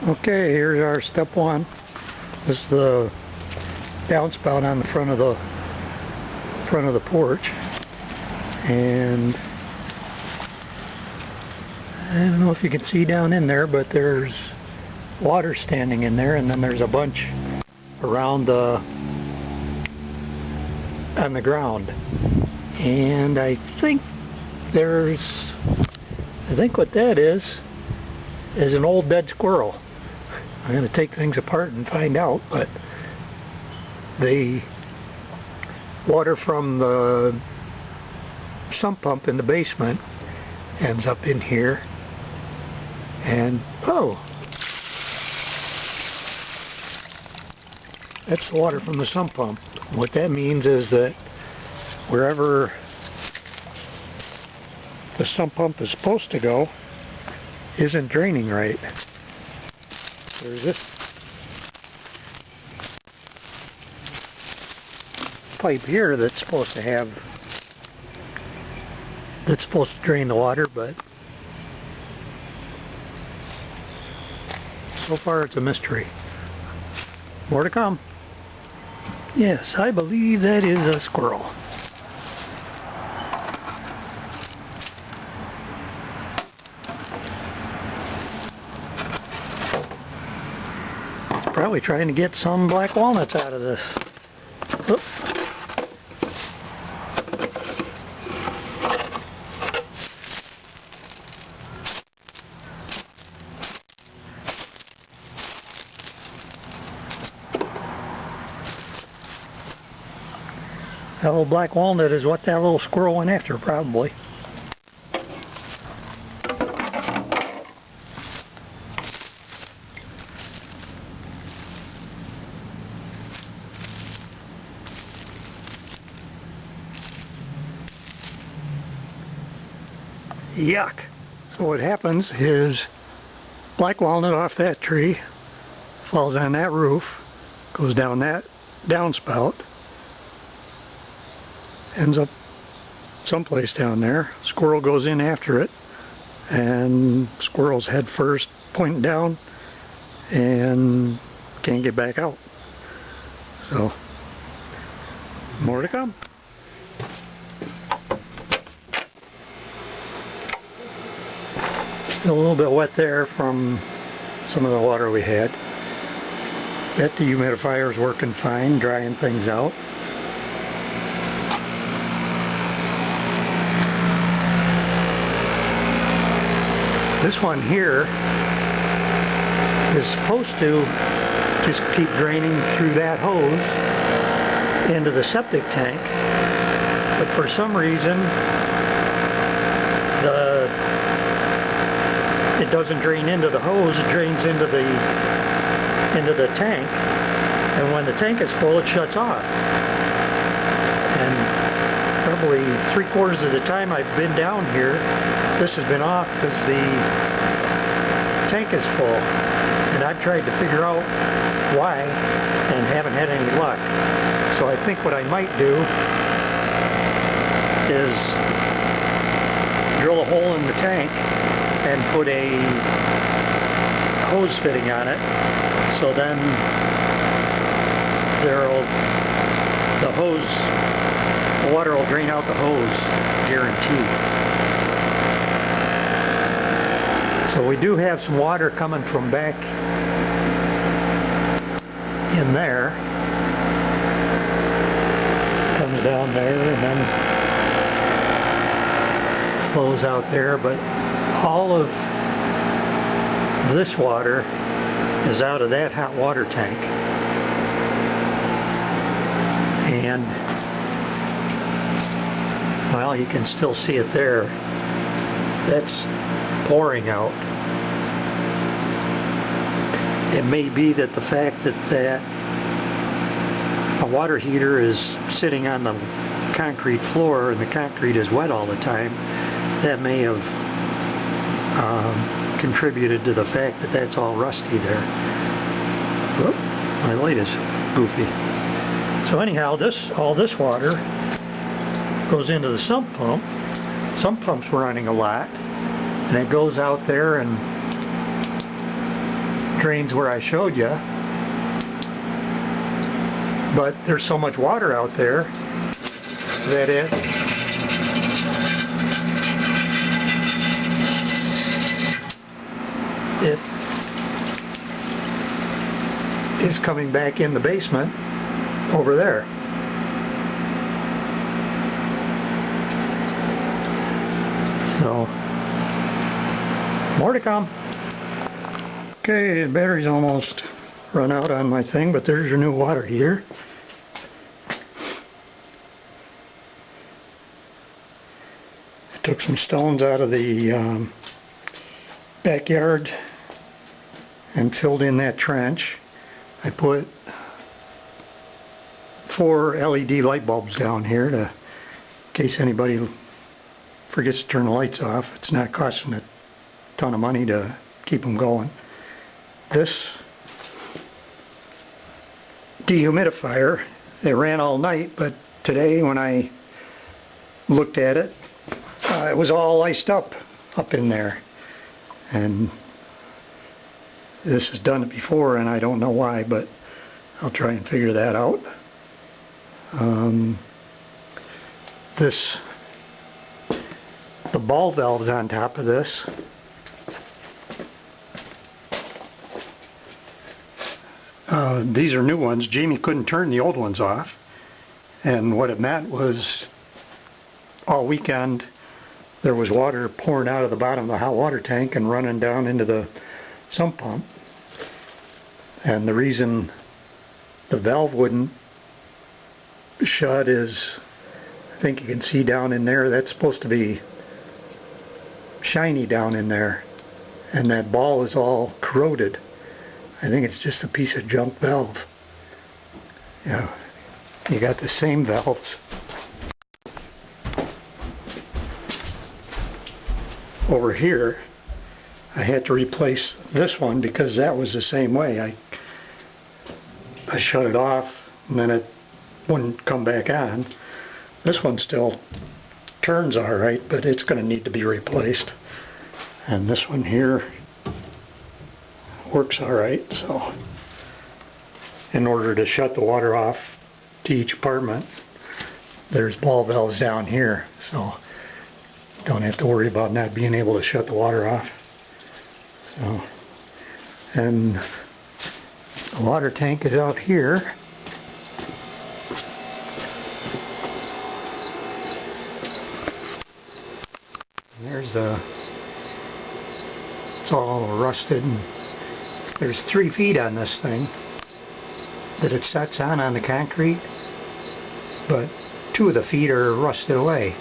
Okay, here's our step one. This is the downspout on the front of the porch, and I don't know if you can see down in there, but there's water standing in there, and then there's a bunch around on the ground. And I think what that is an old dead squirrel. I'm going to take things apart and find out, but the water from the sump pump in the basement ends up in here, and oh, that's the water from the sump pump. What that means is that wherever the sump pump is supposed to go isn't draining right. There's this pipe here that's supposed to drain the water, but so far it's a mystery. More to come. Yes, I believe that is a squirrel. Probably trying to get some black walnuts out of this. Oop. That little black walnut is what that little squirrel went after, probably. Yuck. So what happens is black walnut off that tree falls on that roof, goes down that downspout, ends up someplace down there. Squirrel goes in after it, and squirrel's head first pointing down and can't get back out. So more to come. Still a little bit wet there from some of the water we had. That dehumidifier is working fine, drying things out. This one here is supposed to just keep draining through that hose into the septic tank, but for some reason it doesn't drain into the hose, it drains into the tank, and when the tank is full it shuts off. And probably 3/4 of the time I've been down here, this has been off because the tank is full. And I've tried to figure out why and haven't had any luck. So I think what I might do is drill a hole in the tank and put a hose fitting on it, so then the water will drain out the hose, guaranteed. So we do have some water coming from back in there. Comes down there and then flows out there, but all of this water is out of that hot water tank. And well, you can still see it there. That's pouring out. It may be that the fact that a water heater is sitting on the concrete floor and the concrete is wet all the time, that may have contributed to the fact that that's all rusty there. Whoop, my light is goofy. So anyhow, all this water goes into the sump pump. Sump pump's running a lot, and it goes out there and drains where I showed you. But there's so much water out there that it is coming back in the basement over there. So, more to come. Okay, the battery's almost run out on my thing, but there's your new water heater. I took some stones out of the backyard and filled in that trench. I put 4 LED light bulbs down here in case anybody forgets to turn the lights off. It's not costing a ton of money to keep them going. This dehumidifier, it ran all night, but today when I looked at it, it was all iced up in there. And this has done it before, and I don't know why, but I'll try and figure that out. The ball valves on top of this, these are new ones. Jamie couldn't turn the old ones off, and what it meant was all weekend there was water pouring out of the bottom of the hot water tank and running down into the sump pump. And the reason the valve wouldn't shut is, I think you can see down in there, that's supposed to be shiny down in there, and that ball is all corroded. I think it's just a piece of junk valve. Yeah, you got the same valves. Over here, I had to replace this one because that was the same way. I shut it off and then it wouldn't come back on. This one still turns alright, but it's going to need to be replaced. And this one here works alright, so in order to shut the water off to each apartment, there's ball valves down here, so don't have to worry about not being able to shut the water off. So, and the water tank is out here. And there's it's all rusted, and there's 3 feet on this thing that it sets on the concrete, but 2 of the feet are rusted away.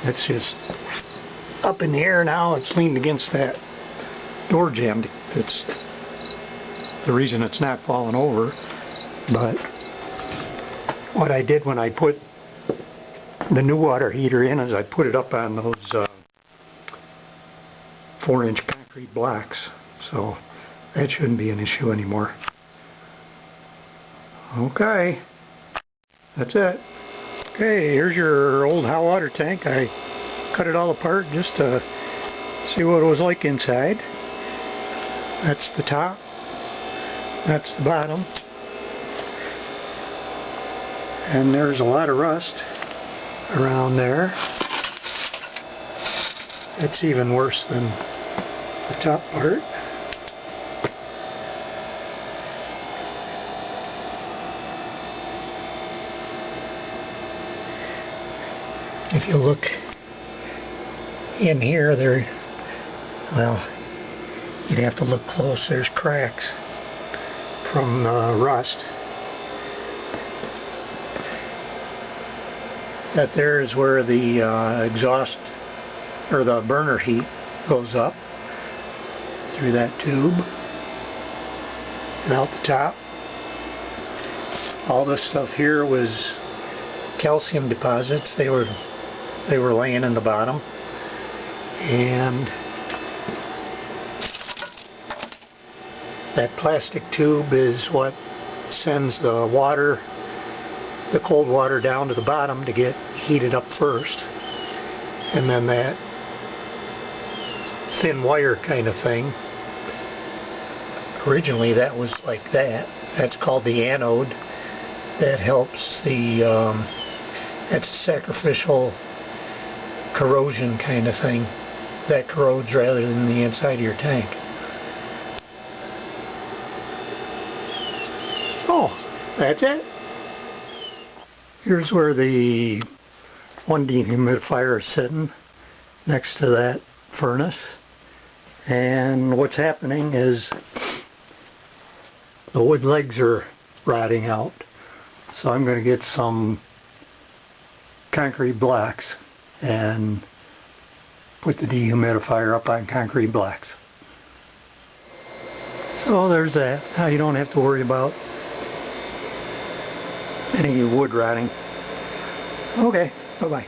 It's just up in the air now. It's leaned against that door jamb. It's the reason it's not falling over. But what I did when I put the new water heater in is I put it up on those 4-inch concrete blocks, so that shouldn't be an issue anymore. Okay, that's it. Okay, here's your old hot water tank. I cut it all apart just to see what it was like inside. That's the top, that's the bottom, and there's a lot of rust around there. It's even worse than the top part. If you look in here, well, you'd have to look close. There's cracks from rust. That there is where the exhaust or the burner heat goes up through that tube and out the top. All this stuff here was calcium deposits. They were laying in the bottom, and that plastic tube is what sends the water, the cold water, down to the bottom to get heated up first, and then that thin wire kind of thing. Originally that was like that. That's called the anode. That helps the, that's a sacrificial corrosion kind of thing. That corrodes rather than the inside of your tank. Oh, that's it. Here's where the one dehumidifier is sitting next to that furnace. And what's happening is the wood legs are rotting out. So I'm going to get some concrete blocks and put the dehumidifier up on concrete blocks. So there's that. Now you don't have to worry about any wood rotting. Okay, bye-bye.